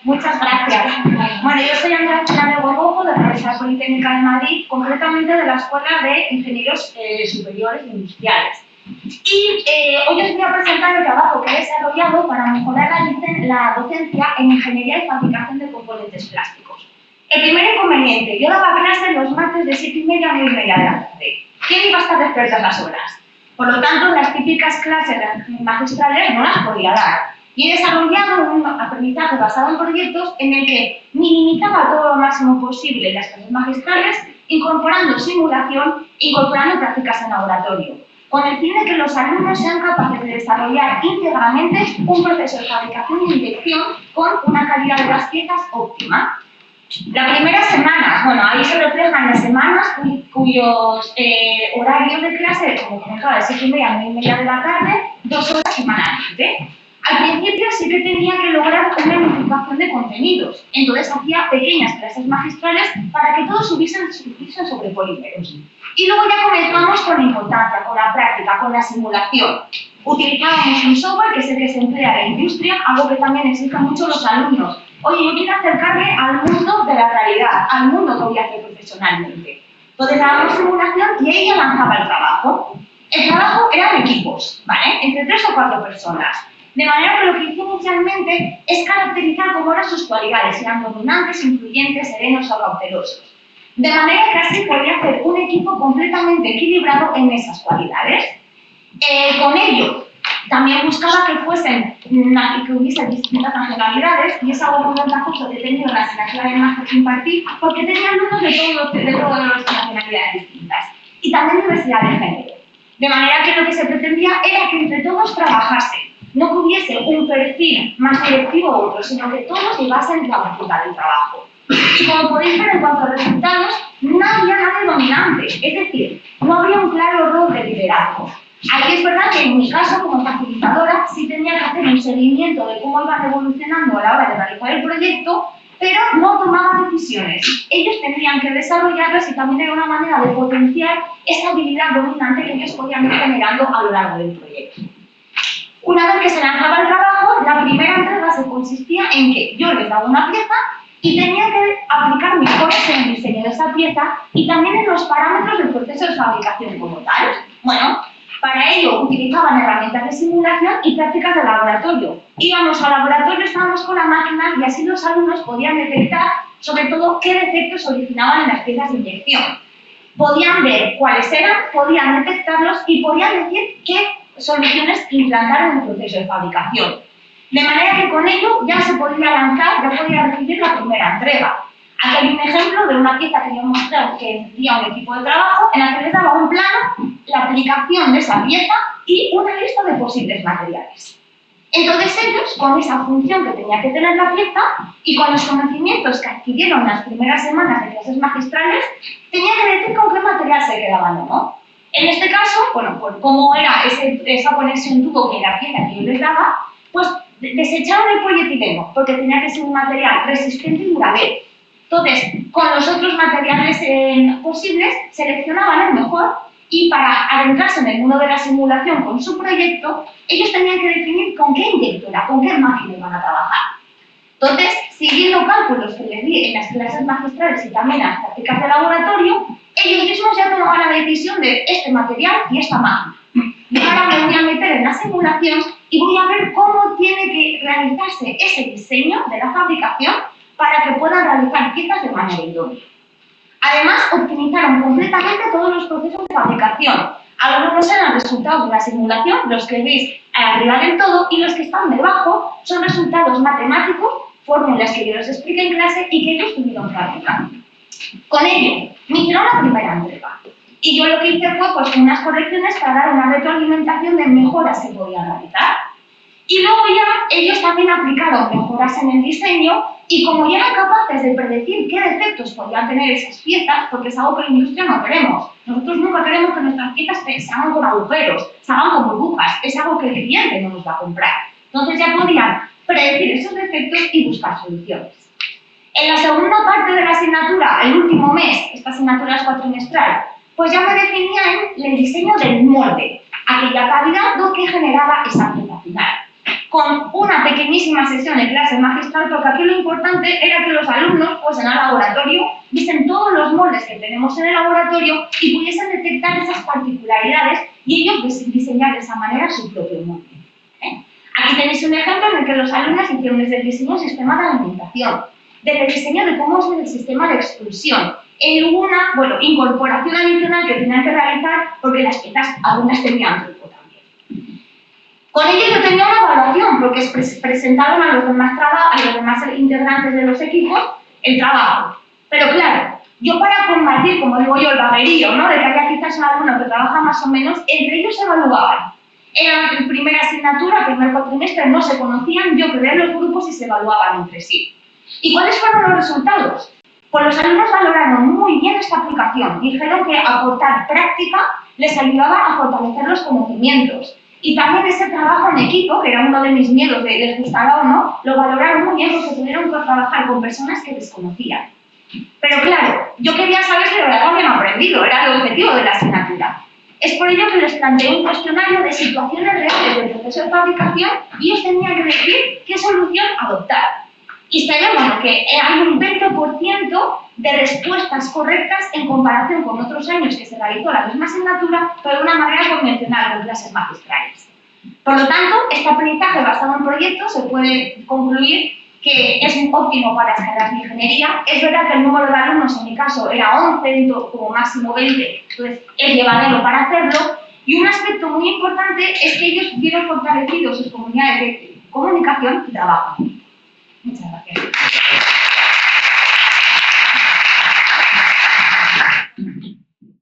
Muchas gracias. Bueno, yo soy Andrea Fernández Borbojo, de la Universidad Politécnica de Madrid, concretamente de la Escuela de Ingenieros Superiores e Industriales. Y hoy os voy a presentar el trabajo que he desarrollado para mejorar la docencia en ingeniería y fabricación de componentes plásticos. El primer inconveniente, yo daba clases los martes de 7:30 a 9:30 de la tarde. ¿Quién iba a estar despierto a esas horas? Por lo tanto, las típicas clases magistrales no las podía dar. Y he desarrollado un aprendizaje basado en proyectos en el que minimizaba todo lo máximo posible las clases magistrales, incorporando simulación e incorporando prácticas en laboratorio, con el fin de que los alumnos sean capaces de desarrollar íntegramente un proceso de fabricación y inyección con una calidad de las piezas óptima. La primera semana, bueno, ahí se reflejan las semanas cuyos horarios de clase, como comentaba, de 7:30 a 9:30 de la tarde, 2 horas semanalmente. Al principio sí que tenía que lograr una unificación de contenidos, entonces hacía pequeñas clases magistrales para que todos subiesen sobre polímeros. Y luego ya comenzamos con la importancia, con la práctica, con la simulación. Utilizábamos un software que es el que se emplea en la industria, algo que también exigen mucho los alumnos. Oye, yo quiero acercarme al mundo de la realidad, al mundo que voy a hacer profesionalmente. Entonces dábamos simulación y ella lanzaba el trabajo. El trabajo era en equipos, ¿vale? Entre 3 o 4 personas. De manera que lo que hice inicialmente es caracterizar cómo eran sus cualidades, si eran dominantes, influyentes, serenos o cautelosos. De manera que así podía hacer un equipo completamente equilibrado en esas cualidades. Con ello, también buscaba que hubiesen distintas nacionalidades, y es algo muy ventajoso que he tenido en la asignatura de máster que impartí, porque tenía alumnos de todas las nacionalidades distintas, y también diversidad de género. De manera que lo que se pretendía era que entre todos trabajasen, no que hubiese un perfil más directivo u otro, sino que todos llevasen la batuta del trabajo. Y como podéis ver en cuanto a resultados, no había nadie dominante, es decir, no había un claro rol de liderazgo. Ahí es verdad que en mi caso, como facilitadora, sí tenía que hacer un seguimiento de cómo iban evolucionando a la hora de realizar el proyecto, pero no tomaba decisiones. Ellos tendrían que desarrollarlas y también era una manera de potenciar esa habilidad dominante que ellos podían ir generando a lo largo del proyecto. Una vez que se lanzaba el trabajo, la primera entrega se consistía en que yo les daba una pieza y tenía que aplicar mejoras en el diseño de esa pieza y también en los parámetros del proceso de fabricación como tal. Bueno, para ello utilizaban herramientas de simulación y prácticas de laboratorio. Íbamos al laboratorio, estábamos con la máquina y así los alumnos podían detectar sobre todo qué defectos originaban en las piezas de inyección. Podían ver cuáles eran, podían detectarlos y podían decir qué soluciones implantar en el proceso de fabricación. De manera que con ello ya se podía lanzar, ya podía recibir la primera entrega. Aquí hay un ejemplo de una pieza que yo mostré que tenía un equipo de trabajo en la que les daba un plano, la aplicación de esa pieza y una lista de posibles materiales. Entonces ellos, con esa función que tenía que tener la pieza y con los conocimientos que adquirieron en las primeras semanas de clases magistrales, tenían que decir con qué material se quedaban o no. En este caso, bueno, por cómo era esa conexión tubo que la pieza que yo les daba, pues desecharon el polietileno, porque tenía que ser un material resistente y duradero. Entonces, con los otros materiales posibles, seleccionaban el mejor y para adentrarse en el mundo de la simulación con su proyecto, ellos tenían que definir con qué inyectora, con qué máquina iban a trabajar. Entonces, siguiendo cálculos que les di en las clases magistrales y también en las prácticas de laboratorio, ellos mismos ya tomaban la decisión de este material y esta máquina. Y ahora me voy a meter en la simulación y voy a ver cómo tiene que realizarse ese diseño de la fabricación para que puedan realizar piezas de manera idónea. Además, optimizaron completamente todos los procesos de fabricación. Algunos eran resultados de la simulación, los que veis arriba del todo, y los que están debajo son resultados matemáticos, fórmulas que yo les expliqué en clase y que ellos tuvieron que aplicar. Con ello, me hicieron la primera entrega. Y yo lo que hice fue pues, unas correcciones para dar una retroalimentación de mejoras que podían realizar. Y luego ya ellos también aplicaron mejoras en el diseño y como ya eran capaces de predecir qué defectos podían tener esas piezas, porque es algo que la industria no queremos. Nosotros nunca queremos que nuestras piezas se hagan con agujeros, se hagan con burbujas, es algo que el cliente no nos va a comprar. Entonces ya podían predecir esos defectos y buscar soluciones. En la segunda parte de la asignatura, el último mes, esta asignatura es cuatrimestral, pues ya me definía en el diseño del molde, aquella cavidad que generaba esa pieza final. con una pequeñísima sesión de clase magistral, porque aquí lo importante era que los alumnos fuesen al laboratorio, viesen todos los moldes que tenemos en el laboratorio y pudiesen detectar esas particularidades y ellos diseñar de esa manera su propio molde. Aquí tenéis un ejemplo en el que los alumnos hicieron desde el diseño del sistema de alimentación, desde el diseño de cómo es el sistema de expulsión, una incorporación adicional que tenían que realizar porque las piezas algunas tenían truco también. Con ello yo tenía una evaluación porque presentaron a los demás integrantes de los equipos el trabajo. Pero claro, yo para combatir, como digo yo, el vaguerío, ¿no? De que haya quizás un alumno que trabaja más o menos, entre ellos se evaluaban. Era la primera asignatura, primer cuatrimestre, no se conocían, yo creé los grupos y se evaluaban entre sí. ¿Y cuáles fueron los resultados? Pues los alumnos valoraron muy bien esta aplicación. Dijeron que aportar práctica les ayudaba a fortalecer los conocimientos. Y también ese trabajo en equipo, que era uno de mis miedos de les gustara o no, lo valoraron muy bien porque tuvieron que trabajar con personas que desconocían. Pero claro, yo quería saber si de verdad habían aprendido, era el objetivo de la asignatura. Es por ello que les planteé un cuestionario de situaciones reales del proceso de fabricación y ellos tenían que decir qué solución adoptar. Y salió que hay un 20% de respuestas correctas en comparación con otros años que se realizó la misma asignatura, pero de una manera convencional, con clases magistrales. Por lo tanto, este aprendizaje basado en proyectos se puede concluir que es óptimo para las carreras de ingeniería. Es verdad que el número de alumnos en mi caso era 11, como máximo 20, entonces es llevadero para hacerlo. Y un aspecto muy importante es que ellos vieron fortalecidos sus comunidades de comunicación y trabajo. Muchas gracias.